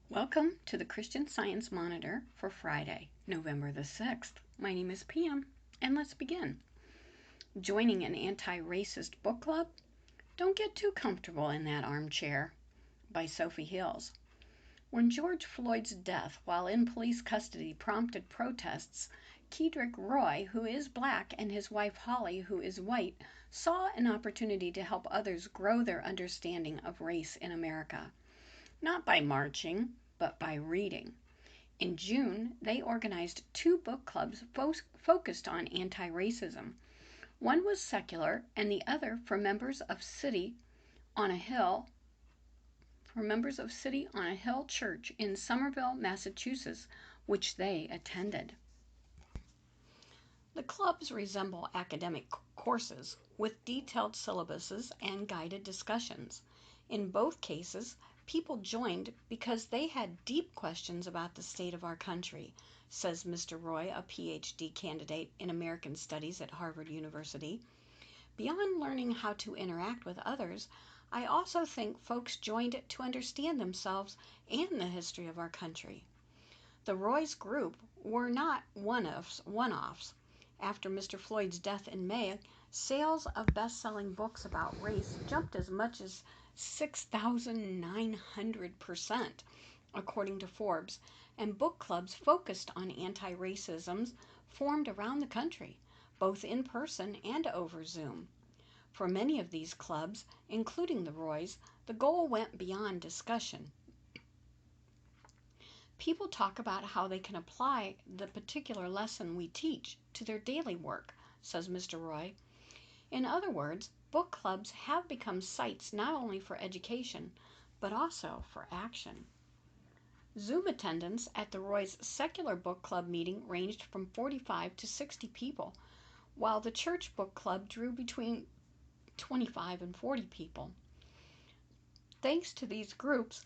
Welcome to the Christian Science Monitor for Friday, November the 6th. My name is Pam, and let's begin. Joining an anti-racist book club? Don't get too comfortable in that armchair, by Sophie Hills. When George Floyd's death while in police custody prompted protests, Kedrick Roy, who is black, and his wife Holly, who is white, saw an opportunity to help others grow their understanding of race in America. Not by marching, but by reading. In June, they organized two book clubs focused on anti-racism. One was secular, and the other for members of City on a Hill Church in Somerville, Massachusetts, which they attended. The clubs resemble academic courses with detailed syllabuses and guided discussions. In both cases, people joined because they had deep questions about the state of our country, says Mr. Roy, a PhD candidate in American Studies at Harvard University. Beyond learning how to interact with others, I also think folks joined to understand themselves and the history of our country. The Roy's group were not one-offs. After Mr. Floyd's death in May, sales of best-selling books about race jumped as much as 6,900%, according to Forbes, and book clubs focused on anti-racism formed around the country, both in person and over Zoom. For many of these clubs, including the Roys, the goal went beyond discussion. People talk about how they can apply the particular lesson we teach to their daily work, says Mr. Roy. In other words, book clubs have become sites not only for education, but also for action. Zoom attendance at the Roy's secular book club meeting ranged from 45 to 60 people, while the church book club drew between 25 and 40 people. Thanks to these groups,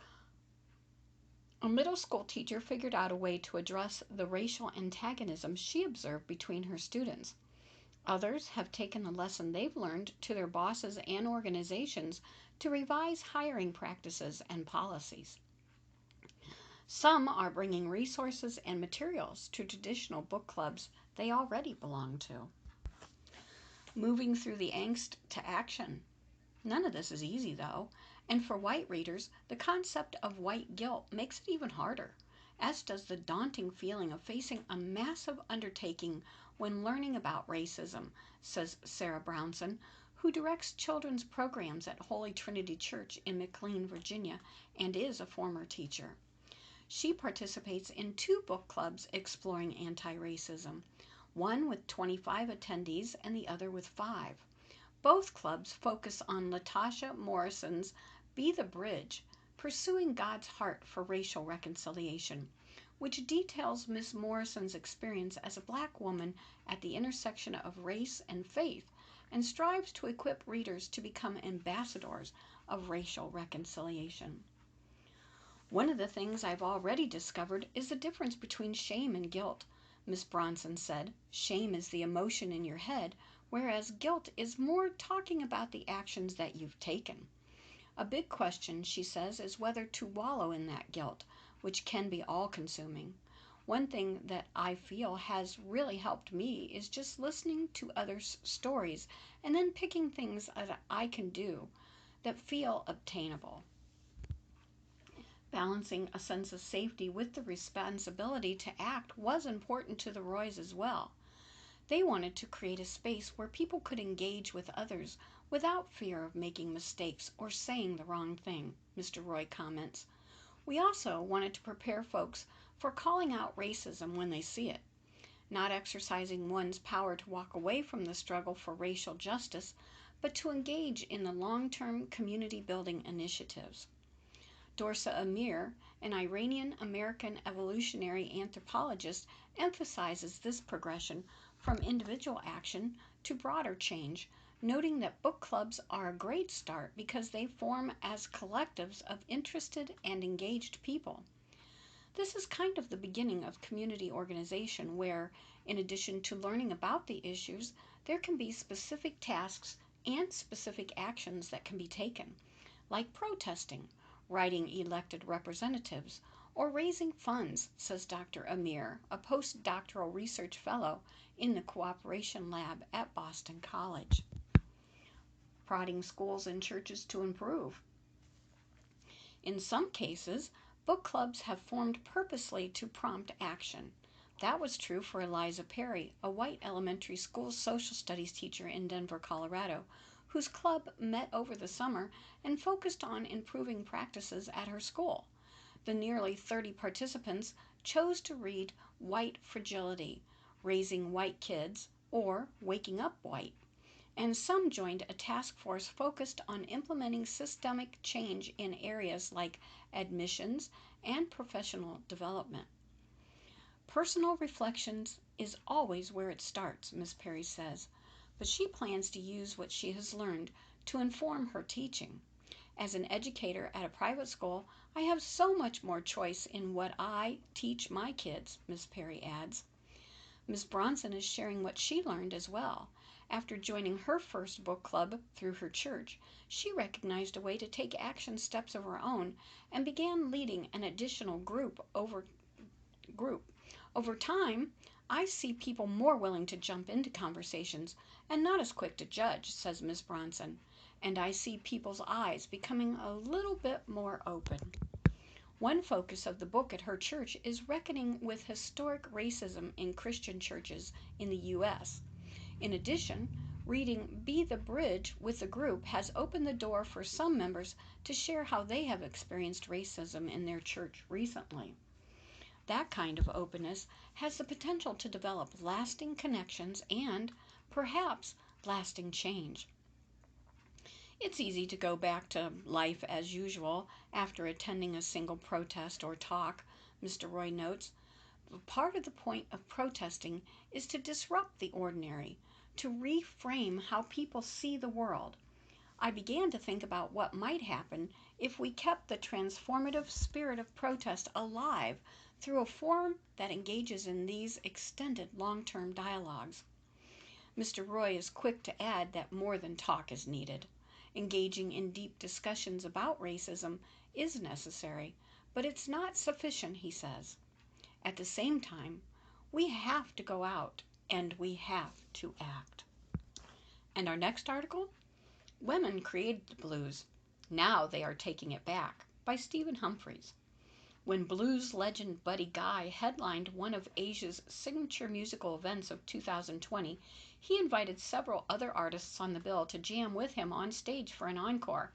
a middle school teacher figured out a way to address the racial antagonism she observed between her students. Others have taken the lesson they've learned to their bosses and organizations to revise hiring practices and policies. Some are bringing resources and materials to traditional book clubs they already belong to. Moving through the angst to action. None of this is easy, though, and for white readers, the concept of white guilt makes it even harder, as does the daunting feeling of facing a massive undertaking when learning about racism, says Sarah Brownson, who directs children's programs at Holy Trinity Church in McLean, Virginia, and is a former teacher. She participates in two book clubs exploring anti-racism, one with 25 attendees and the other with 5. Both clubs focus on Latasha Morrison's Be the Bridge, Pursuing God's Heart for Racial Reconciliation, which details Miss Morrison's experience as a black woman at the intersection of race and faith and strives to equip readers to become ambassadors of racial reconciliation. One of the things I've already discovered is the difference between shame and guilt, Miss Bronson said. Shame is the emotion in your head, whereas guilt is more talking about the actions that you've taken. A big question, she says, is whether to wallow in that guilt, which can be all-consuming. One thing that I feel has really helped me is just listening to others' stories and then picking things that I can do that feel obtainable. Balancing a sense of safety with the responsibility to act was important to the Roys as well. They wanted to create a space where people could engage with others without fear of making mistakes or saying the wrong thing, Mr. Roy comments. We also wanted to prepare folks for calling out racism when they see it, not exercising one's power to walk away from the struggle for racial justice, but to engage in the long-term community-building initiatives. Dorsa Amir, an Iranian-American evolutionary anthropologist, emphasizes this progression from individual action to broader change, noting that book clubs are a great start because they form as collectives of interested and engaged people. This is kind of the beginning of community organization where, in addition to learning about the issues, there can be specific tasks and specific actions that can be taken, like protesting, writing elected representatives, or raising funds, says Dr. Amir, a postdoctoral research fellow in the Cooperation Lab at Boston College. Prodding schools and churches to improve. In some cases, book clubs have formed purposely to prompt action. That was true for Eliza Perry, a white elementary school social studies teacher in Denver, Colorado, whose club met over the summer and focused on improving practices at her school. The nearly 30 participants chose to read White Fragility, Raising White Kids, or Waking Up White, and some joined a task force focused on implementing systemic change in areas like admissions and professional development. Personal reflections is always where it starts, Ms. Perry says, but she plans to use what she has learned to inform her teaching. As an educator at a private school, I have so much more choice in what I teach my kids, Ms. Perry adds. Ms. Bronson is sharing what she learned as well. After joining her first book club through her church, she recognized a way to take action steps of her own and began leading an additional group. Over time, I see people more willing to jump into conversations and not as quick to judge, says Ms. Bronson, and I see people's eyes becoming a little bit more open. One focus of the book at her church is reckoning with historic racism in Christian churches in the U.S. In addition, reading Be the Bridge with the group has opened the door for some members to share how they have experienced racism in their church recently. That kind of openness has the potential to develop lasting connections and, perhaps, lasting change. It's easy to go back to life as usual after attending a single protest or talk, Mr. Roy notes. But part of the point of protesting is to disrupt the ordinary, to reframe how people see the world. I began to think about what might happen if we kept the transformative spirit of protest alive through a forum that engages in these extended long-term dialogues. Mr. Roy is quick to add that more than talk is needed. Engaging in deep discussions about racism is necessary, but it's not sufficient, he says. At the same time, we have to go out and we have to act. And our next article? Women Created the Blues. Now They Are Taking It Back, by Stephen Humphries. When blues legend Buddy Guy headlined one of Asia's signature musical events of 2020, he invited several other artists on the bill to jam with him on stage for an encore,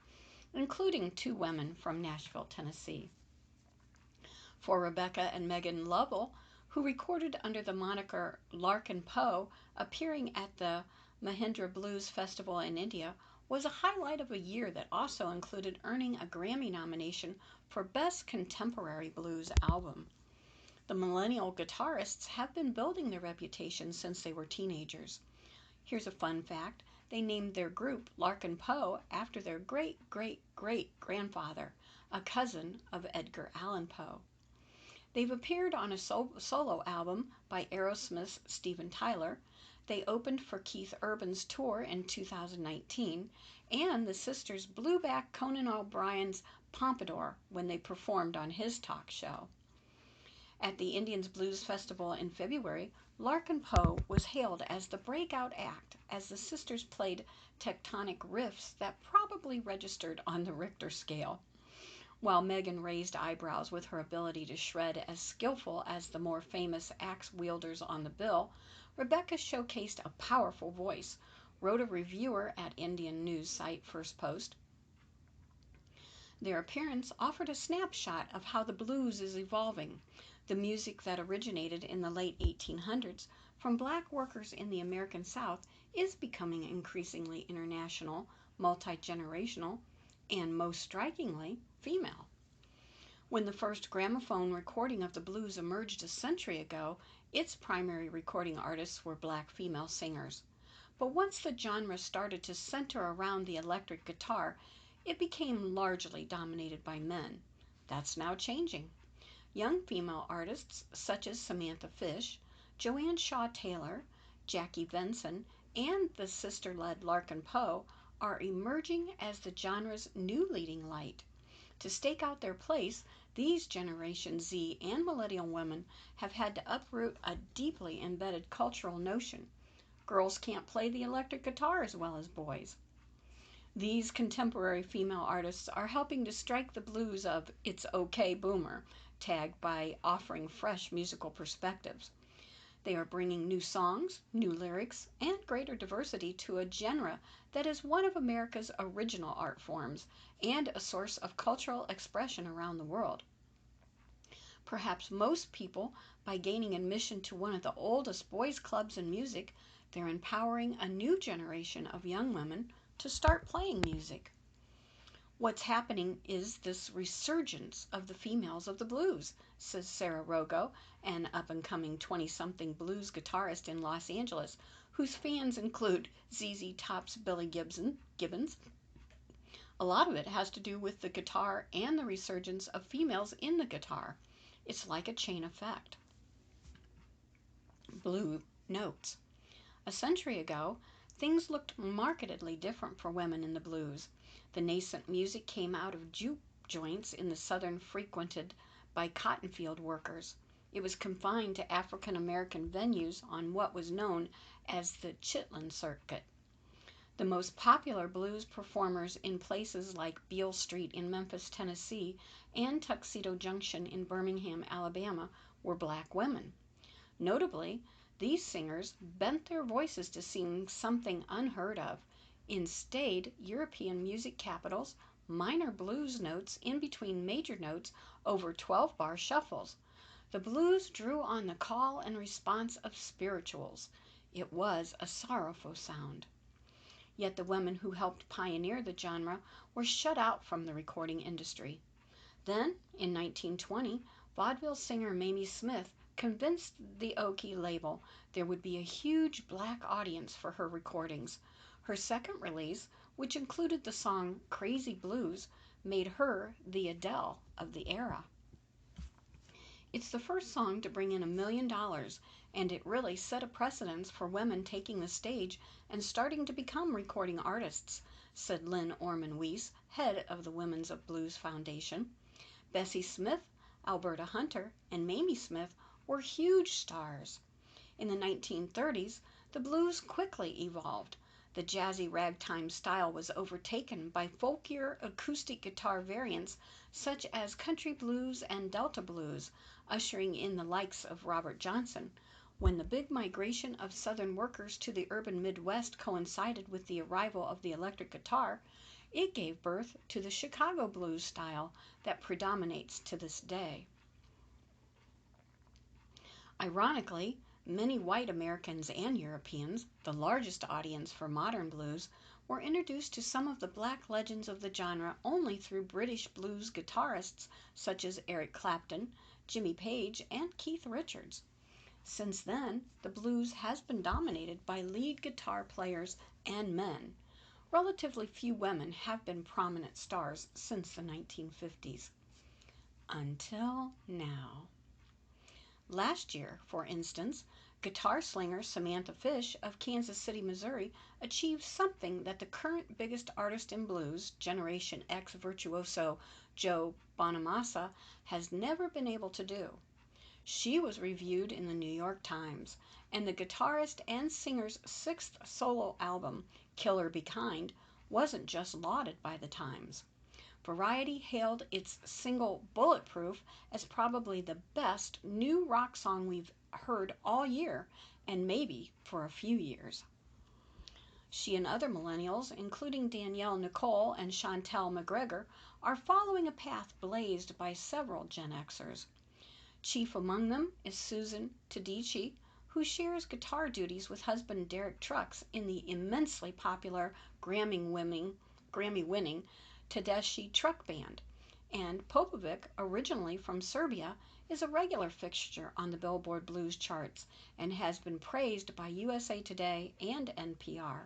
including two women from Nashville, Tennessee. For Rebecca and Megan Lovell, who recorded under the moniker Larkin Poe, appearing at the Mahindra Blues Festival in India, was a highlight of a year that also included earning a Grammy nomination for Best Contemporary Blues Album. The millennial guitarists have been building their reputation since they were teenagers. Here's a fun fact. They named their group Larkin Poe after their great-great-great-grandfather, a cousin of Edgar Allan Poe. They've appeared on a solo album by Aerosmith's Steven Tyler. They opened for Keith Urban's tour in 2019, and the sisters blew back Conan O'Brien's Pompadour when they performed on his talk show. At the Indians Blues Festival in February, Larkin Poe was hailed as the breakout act as the sisters played tectonic riffs that probably registered on the Richter scale. While Megan raised eyebrows with her ability to shred as skillful as the more famous axe wielders on the bill, Rebecca showcased a powerful voice, wrote a reviewer at Indian news site First Post. Their appearance offered a snapshot of how the blues is evolving. The music that originated in the late 1800s from black workers in the American South is becoming increasingly international, multi-generational, and most strikingly, female. When the first gramophone recording of the blues emerged a century ago, its primary recording artists were black female singers. But once the genre started to center around the electric guitar, it became largely dominated by men. That's now changing. Young female artists such as Samantha Fish, Joanne Shaw Taylor, Jackie Venson, and the sister-led Larkin Poe are emerging as the genre's new leading light. To stake out their place, These Generation Z and Millennial women have had to uproot a deeply embedded cultural notion. Girls can't play the electric guitar as well as boys. These contemporary female artists are helping to strike the blues of "it's okay boomer" tag by offering fresh musical perspectives. They are bringing new songs, new lyrics, and greater diversity to a genre that is one of America's original art forms and a source of cultural expression around the world. Perhaps most people, by gaining admission to one of the oldest boys' clubs in music, they're empowering a new generation of young women to start playing music. What's happening is this resurgence of the females of the blues, says Sarah Rogo, an up-and-coming 20-something blues guitarist in Los Angeles, whose fans include ZZ Top's Billy Gibbons. A lot of it has to do with the guitar and the resurgence of females in the guitar. It's like a chain effect. Blue notes. A century ago, things looked markedly different for women in the blues. The nascent music came out of juke joints in the Southern frequented by cotton field workers. It was confined to African American venues on what was known as the Chitlin Circuit. The most popular blues performers in places like Beale Street in Memphis, Tennessee, and Tuxedo Junction in Birmingham, Alabama, were black women. Notably, these singers bent their voices to sing something unheard of. In staid European music capitals, minor blues notes in between major notes over 12-bar shuffles. The blues drew on the call and response of spirituals. It was a sorrowful sound. Yet the women who helped pioneer the genre were shut out from the recording industry. Then, in 1920, vaudeville singer Mamie Smith convinced the Oki label there would be a huge black audience for her recordings. Her second release, which included the song Crazy Blues, made her the Adele of the era. It's the first song to bring in $1 million, and it really set a precedence for women taking the stage and starting to become recording artists, said Lynn Orman Weiss, head of the Women's of Blues Foundation. Bessie Smith, Alberta Hunter, and Mamie Smith were huge stars. In the 1930s, the blues quickly evolved. The jazzy ragtime style was overtaken by folkier acoustic guitar variants such as country blues and Delta blues, ushering in the likes of Robert Johnson. When the big migration of Southern workers to the urban Midwest coincided with the arrival of the electric guitar, it gave birth to the Chicago blues style that predominates to this day. Ironically, many white Americans and Europeans, the largest audience for modern blues, were introduced to some of the black legends of the genre only through British blues guitarists such as Eric Clapton, Jimmy Page, and Keith Richards. Since then, the blues has been dominated by lead guitar players and men. Relatively few women have been prominent stars since the 1950s. Until now. Last year, for instance, guitar slinger Samantha Fish of Kansas City, Missouri, achieved something that the current biggest artist in blues, Generation X virtuoso Joe Bonamassa, has never been able to do. She was reviewed in the New York Times, and the guitarist and singer's sixth solo album, Killer Be Kind, wasn't just lauded by the Times. Variety hailed its single Bulletproof as probably the best new rock song we've heard all year, and maybe for a few years. She and other millennials, including Danielle Nicole and Chantel McGregor, are following a path blazed by several Gen Xers. Chief among them is Susan Tedici, who shares guitar duties with husband Derek Trucks in the immensely popular Grammy-winning Tedeschi Truck Band. And Popovic, originally from Serbia, is a regular fixture on the Billboard Blues charts and has been praised by USA Today and NPR.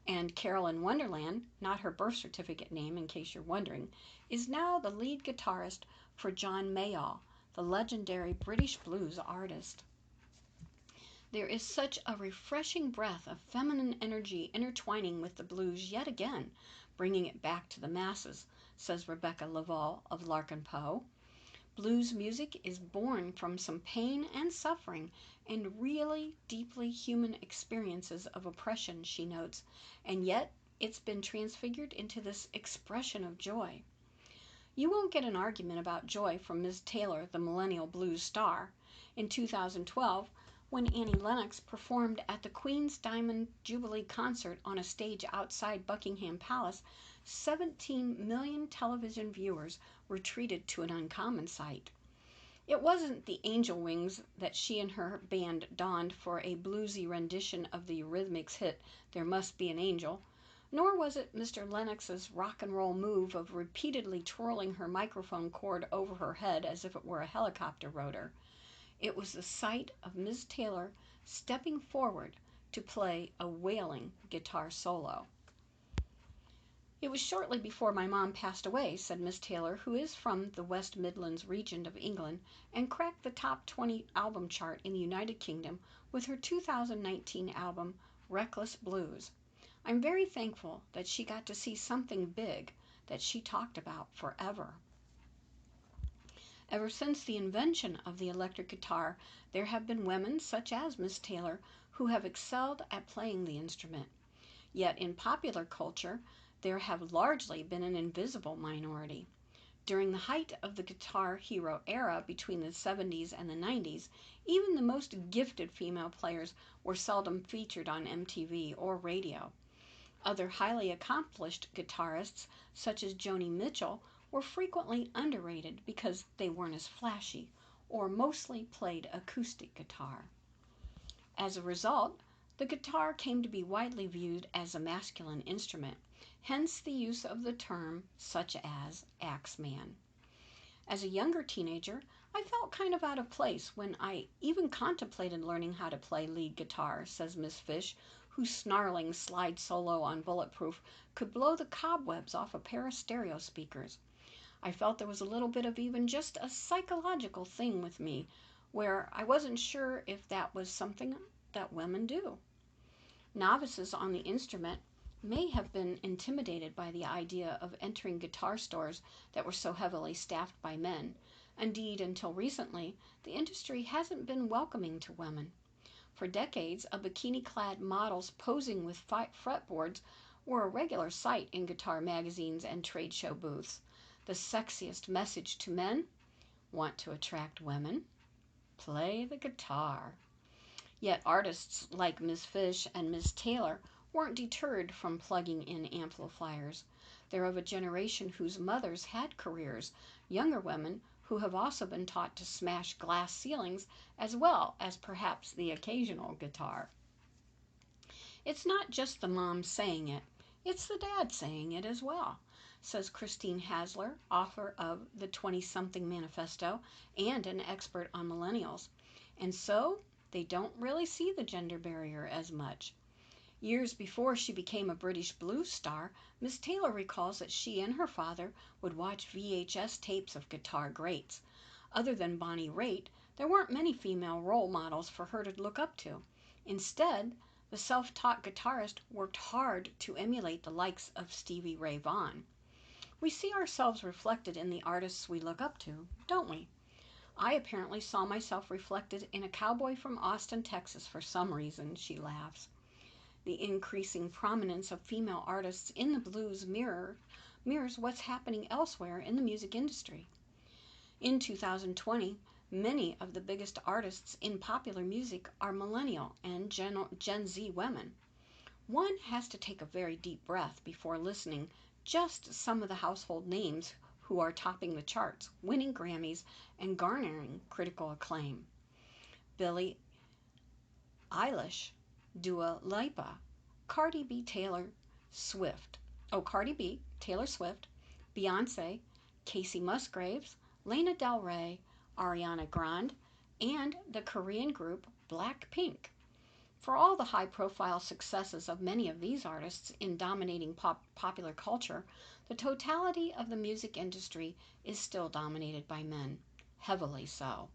And Carolyn Wonderland, not her birth certificate name in case you're wondering, is now the lead guitarist for John Mayall, the legendary British blues artist. There is such a refreshing breath of feminine energy intertwining with the blues yet again, bringing it back to the masses, says Rebecca Laval of Larkin Poe. Blues music is born from some pain and suffering and really deeply human experiences of oppression, she notes, and yet it's been transfigured into this expression of joy. You won't get an argument about joy from Ms. Taylor, the millennial blues star. In 2012, when Annie Lennox performed at the Queen's Diamond Jubilee concert on a stage outside Buckingham Palace, 17 million television viewers were treated to an uncommon sight. It wasn't the angel wings that she and her band donned for a bluesy rendition of the Eurythmics hit There Must Be an Angel, nor was it Mr. Lennox's rock and roll move of repeatedly twirling her microphone cord over her head as if it were a helicopter rotor. It was the sight of Miss Taylor stepping forward to play a wailing guitar solo. It was shortly before my mom passed away, said Miss Taylor, who is from the West Midlands region of England and cracked the top 20 album chart in the United Kingdom with her 2019 album, Reckless Blues. I'm very thankful that she got to see something big that she talked about forever. Ever since the invention of the electric guitar, there have been women such as Miss Taylor who have excelled at playing the instrument. Yet in popular culture, there have largely been an invisible minority. During the height of the guitar hero era between the 70s and the 90s, even the most gifted female players were seldom featured on MTV or radio. Other highly accomplished guitarists, such as Joni Mitchell, were frequently underrated because they weren't as flashy or mostly played acoustic guitar. As a result, the guitar came to be widely viewed as a masculine instrument, hence the use of the term such as Axeman. As a younger teenager, I felt kind of out of place when I even contemplated learning how to play lead guitar, says Miss Fish, whose snarling slide solo on Bulletproof could blow the cobwebs off a pair of stereo speakers. I felt there was a little bit of even just a psychological thing with me, where I wasn't sure if that was something that women do. Novices on the instrument may have been intimidated by the idea of entering guitar stores that were so heavily staffed by men. Indeed, until recently, the industry hasn't been welcoming to women. For decades, a bikini-clad models posing with fretboards were a regular sight in guitar magazines and trade show booths. The sexiest message to men: want to attract women? Play the guitar. Yet artists like Miss Fish and Miss Taylor weren't deterred from plugging in amplifiers. They're of a generation whose mothers had careers, younger women who have also been taught to smash glass ceilings as well as perhaps the occasional guitar. It's not just the mom saying it, it's the dad saying it as well, says Christine Hasler, author of the 20-something Manifesto and an expert on millennials. And so they don't really see the gender barrier as much. Years before she became a British blues star, Miss Taylor recalls that she and her father would watch VHS tapes of guitar greats. Other than Bonnie Raitt, there weren't many female role models for her to look up to. Instead, the self-taught guitarist worked hard to emulate the likes of Stevie Ray Vaughan. We see ourselves reflected in the artists we look up to, don't we? I apparently saw myself reflected in a cowboy from Austin, Texas for some reason, she laughs. The increasing prominence of female artists in the blues mirrors what's happening elsewhere in the music industry. In 2020, many of the biggest artists in popular music are millennial and Gen Z women. One has to take a very deep breath before listening just some of the household names who are topping the charts, winning Grammys, and garnering critical acclaim. Billie Eilish, Dua Lipa, Cardi B, Taylor Swift, Beyonce, Casey Musgraves, Lana Del Rey, Ariana Grande, and the Korean group Blackpink. For all the high-profile successes of many of these artists in dominating popular culture, the totality of the music industry is still dominated by men, heavily so.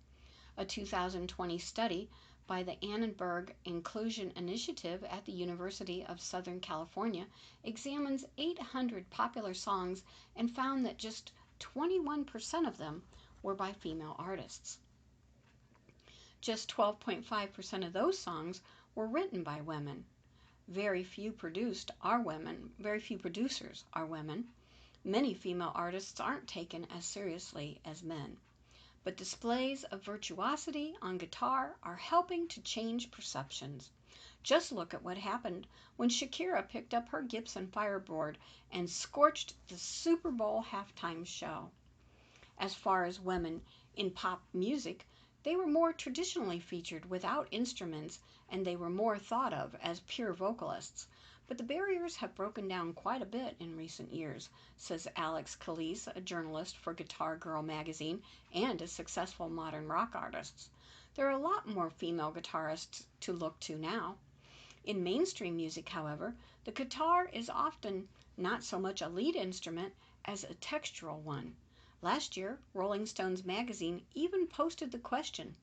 A 2020 study by the Annenberg Inclusion Initiative at the University of Southern California examines 800 popular songs and found that just 21% of them were by female artists. Just 12.5% of those songs were written by women. Very few producers are women. Many female artists aren't taken as seriously as men. But displays of virtuosity on guitar are helping to change perceptions. Just look at what happened when Shakira picked up her Gibson Fireboard and scorched the Super Bowl halftime show. As far as women in pop music, they were more traditionally featured without instruments, and they were more thought of as pure vocalists. But the barriers have broken down quite a bit in recent years, says Alex Calise, a journalist for Guitar Girl magazine and a successful modern rock artist. There are a lot more female guitarists to look to now. In mainstream music, however, the guitar is often not so much a lead instrument as a textural one. Last year, Rolling Stones magazine even posted the question,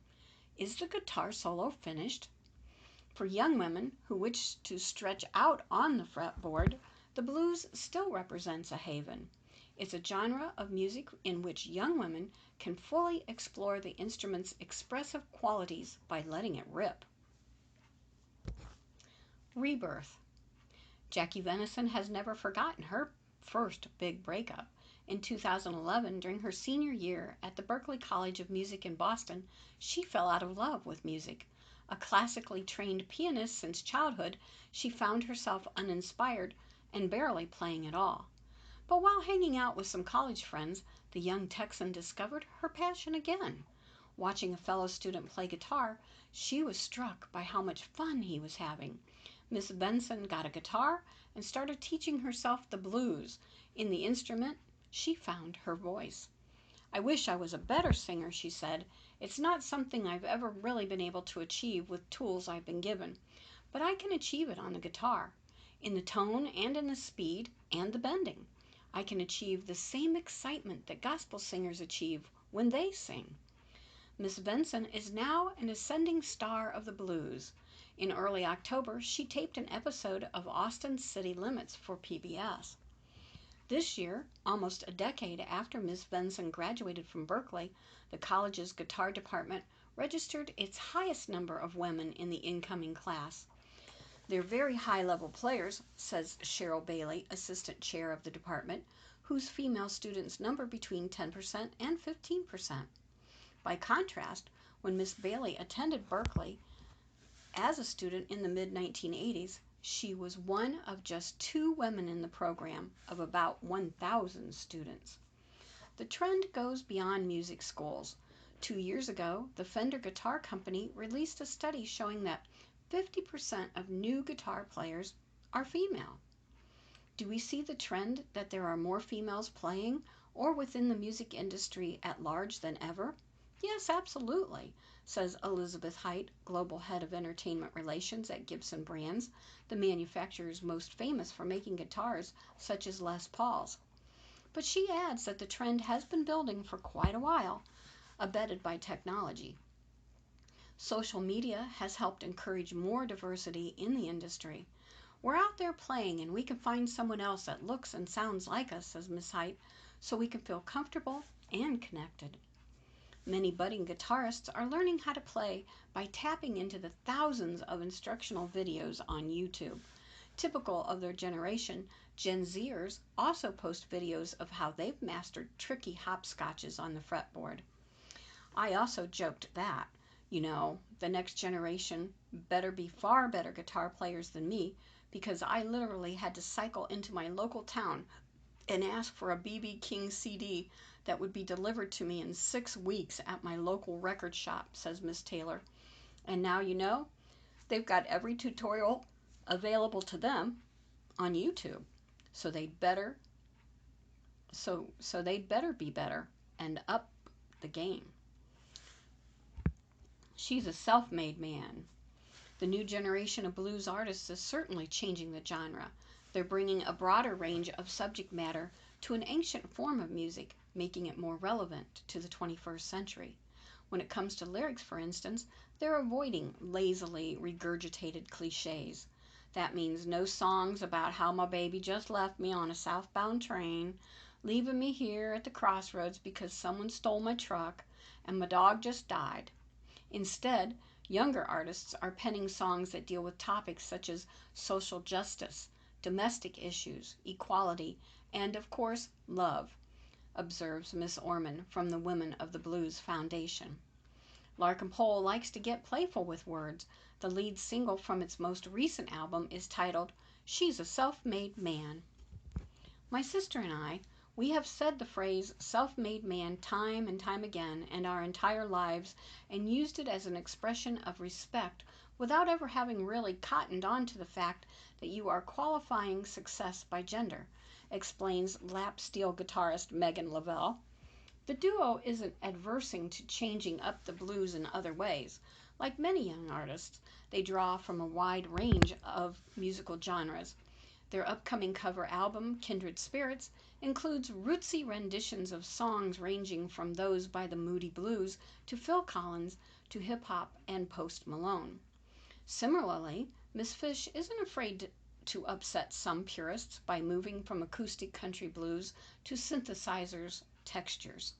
"Is the guitar solo finished?" For young women who wish to stretch out on the fretboard, the blues still represents a haven. It's a genre of music in which young women can fully explore the instrument's expressive qualities by letting it rip. Rebirth. Jackie Venison has never forgotten her first big breakup. In 2011, during her senior year at the Berklee College of Music in Boston, she fell out of love with music. A classically trained pianist since childhood, she found herself uninspired and barely playing at all. But while hanging out with some college friends, the young Texan discovered her passion again. Watching a fellow student play guitar, she was struck by how much fun he was having. Miss Benson got a guitar and started teaching herself the blues. In the instrument, she found her voice. "I wish I was a better singer," she said. "It's not something I've ever really been able to achieve with tools I've been given, but I can achieve it on the guitar, in the tone and in the speed and the bending. I can achieve the same excitement that gospel singers achieve when they sing." Miss Benson is now an ascending star of the blues. In early October, she taped an episode of Austin City Limits for PBS. This year, almost a decade after Miss Benson graduated from Berklee, the college's guitar department registered its highest number of women in the incoming class. "They're very high-level players," says Cheryl Bailey, assistant chair of the department, whose female students number between 10% and 15%. By contrast, when Miss Bailey attended Berklee as a student in the mid-1980s, she was one of just 2 women in the program of about 1,000 students. The trend goes beyond music schools. 2 years ago, the Fender Guitar Company released a study showing that 50% of new guitar players are female. Do we see the trend that there are more females playing or within the music industry at large than ever? Yes, absolutely, says Elizabeth Height, Global Head of Entertainment Relations at Gibson Brands, the manufacturers most famous for making guitars such as Les Pauls. But she adds that the trend has been building for quite a while, abetted by technology. Social media has helped encourage more diversity in the industry. "We're out there playing and we can find someone else that looks and sounds like us," says Miss Height, "so we can feel comfortable and connected." Many budding guitarists are learning how to play by tapping into the thousands of instructional videos on YouTube. Typical of their generation, Gen Zers also post videos of how they've mastered tricky hopscotches on the fretboard. I also joked that, the next generation better be far better guitar players than me, because I literally had to cycle into my local town and ask for a B.B. King CD that would be delivered to me in 6 weeks at my local record shop, says Miss Taylor. And now they've got every tutorial available to them on YouTube. So they'd better be better and up the game. She's a self-made man. The new generation of blues artists is certainly changing the genre. They're bringing a broader range of subject matter to an ancient form of music, making it more relevant to the 21st century. When it comes to lyrics, for instance, they're avoiding lazily regurgitated cliches. That means no songs about how my baby just left me on a southbound train, leaving me here at the crossroads because someone stole my truck and my dog just died. Instead, younger artists are penning songs that deal with topics such as social justice, domestic issues, equality, and, of course, love, observes Miss Orman from the Women of the Blues Foundation. Larkin Poe likes to get playful with words. The lead single from its most recent album is titled She's a Self-Made Man. My sister and I, we have said the phrase self-made man time and time again in our entire lives and used it as an expression of respect without ever having really cottoned on to the fact that you are qualifying success by gender, explains lap steel guitarist Megan Lavelle. The duo isn't adversing to changing up the blues in other ways. Like many young artists, they draw from a wide range of musical genres. Their upcoming cover album, Kindred Spirits, includes rootsy renditions of songs ranging from those by the Moody Blues to Phil Collins to hip-hop and Post Malone. Similarly, Miss Fish isn't afraid to upset some purists by moving from acoustic country blues to synthesizers' textures.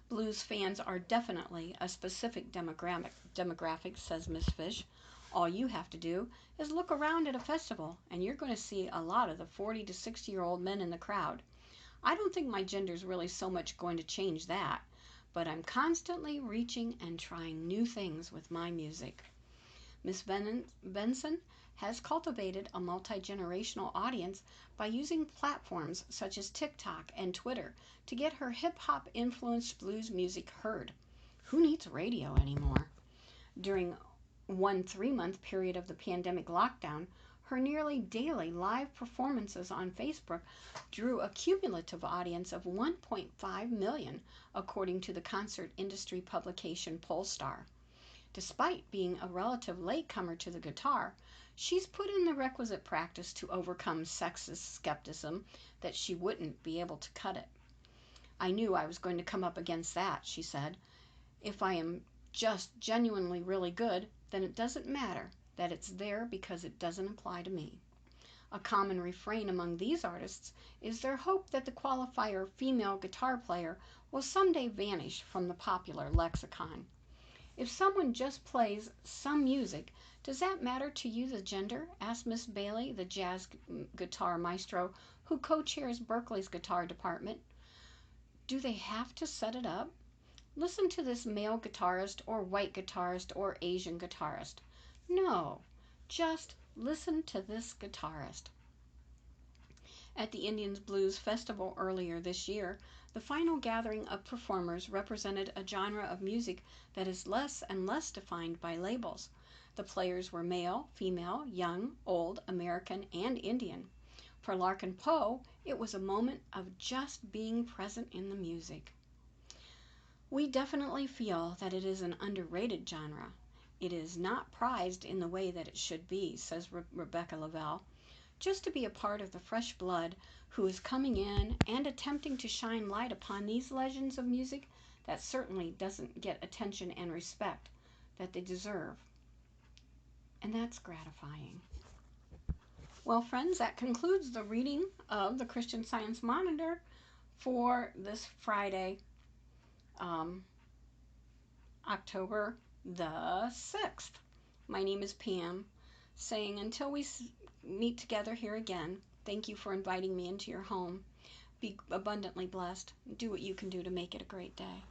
Blues fans are definitely a specific demographic, says Miss Fish. All you have to do is look around at a festival and you're going to see a lot of the 40 to 60-year-old men in the crowd. I don't think my gender's really so much going to change that, but I'm constantly reaching and trying new things with my music. Miss Benson has cultivated a multi-generational audience by using platforms such as TikTok and Twitter to get her hip-hop influenced blues music heard. Who needs radio anymore? During one 3-month period of the pandemic lockdown, her nearly daily live performances on Facebook drew a cumulative audience of 1.5 million, according to the concert industry publication Pollstar. Despite being a relative latecomer to the guitar, she's put in the requisite practice to overcome sexist skepticism that she wouldn't be able to cut it. I knew I was going to come up against that, she said. If I am just genuinely really good, then it doesn't matter that it's there because it doesn't apply to me. A common refrain among these artists is their hope that the qualifier female guitar player will someday vanish from the popular lexicon. If someone just plays some music, does that matter to you, the gender? Asked Miss Bailey, the jazz guitar maestro who co-chairs Berklee's guitar department. Do they have to set it up? Listen to this male guitarist or white guitarist or Asian guitarist. No, just listen to this guitarist. At the Indians Blues Festival earlier this year, the final gathering of performers represented a genre of music that is less and less defined by labels. The players were male, female, young, old, American, and Indian. For Larkin Poe, it was a moment of just being present in the music. We definitely feel that it is an underrated genre. It is not prized in the way that it should be, says Rebecca Lavelle. Just to be a part of the fresh blood who is coming in and attempting to shine light upon these legends of music that certainly doesn't get attention and respect that they deserve. And that's gratifying. Well, friends, that concludes the reading of the Christian Science Monitor for this Friday, October the 6th. My name is Pam, saying until we meet together here again, thank you for inviting me into your home. Be abundantly blessed. Do what you can do to make it a great day.